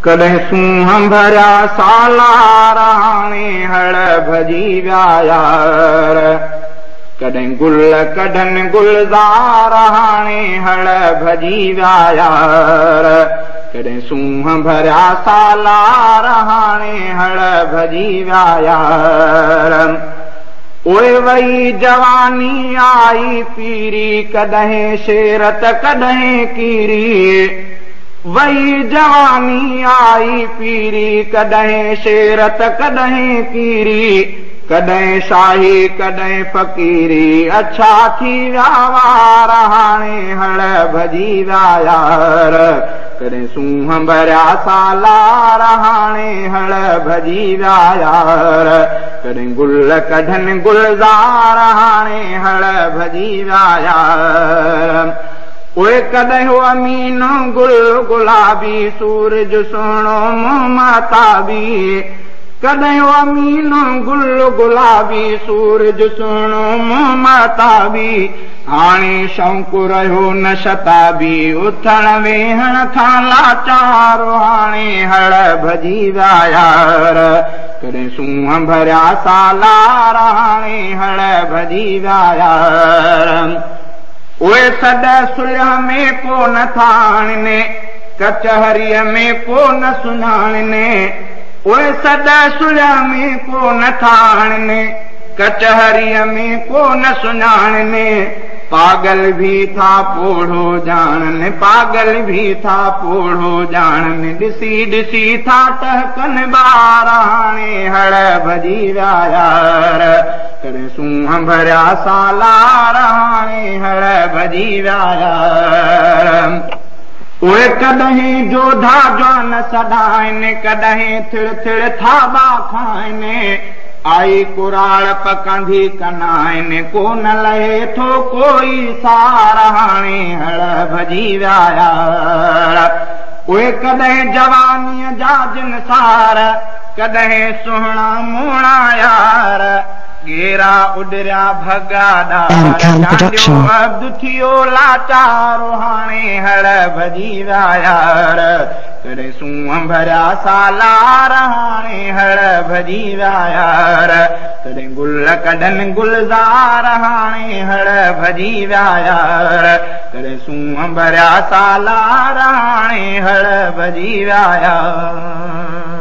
कॾहिं सूंहं भरिया सालार हाणे हड़ भॼी विया यार। कॾहिं गुल कढनि गुलज़ार हाणे हड़ भॼी विया यार। कॾहिं सूंहं भरिया सालार हाणे हड़ भॼी विया यार। उहे वई जवानी आई पीरी कॾहिं शेरत कॾहिं कीरी। वही जवानी आई पीरी कॾहिं शेरत कॾहिं कीरी। कॾहिं शाही कॾहिं फ़क़ीरी अच्छा थी विया वार हाणे हड़ भॼी विया यार। कॾहिं सूंहं भरिया सालार हाणे हड़ भॼी विया यार। कॾहिं गुल कढनि गुलज़ार हाणे हड़ भॼी विया यार। उहे कॾहिं अमीन गुल गुलाबी सूरज सुहिणो महताबी। कॾहिं अमीन गुल गुलाबी सूरज सुहिणो महताबी। हाणे शौक़ु रहियो न शताबी उथण वेहण खां लाचारो हाणे हड़ भॼी विया यार। कॾहिं सूंहं भरिया सालार हाणे हड़ भॼी विया यार। उहे सॾ सुलह में को नथा आणनि कचहरीअ में को न सुञाणनि। उहे सॾ सुलह में को नथा आणनि कचहरीअ में को न सुञाणनि। पागल भी था पोढ़ो जाननि पागल भी था पोढ़ो जाननि। ॾिसी ॾिसी था टहकनि ॿार हाणे हड़ भॼी विया यार। कॾहिं सूंहं भरिया सालार हाणे हड़ भॼी विया यार। उहे कॾहिं जोधा जवान सॾाइनि कॾहिं थिड़ थिड़ थाबा खाइनि। आई कुराड़ पकंदी कनाइनि कोन लहे थो कोई सार हाणे हड़ भॼी विया यार। उहे कॾहिं जवानीअ जा जिनसार कॾहिं सुहिणा मोहणा यार। गेरा उॾरिया भॻा अब्द थियो लाचारो हाणे हड़ भॼी विया यार। कॾहिं सूंहं भरिया सालार हाणे हड़ भॼी विया यार। कॾहिं गुल कढनि गुलज़ार हाणे हड़ भॼी विया यार। कॾहिं सूंहं भरिया सालार हाणे हड़ भॼी विया यार।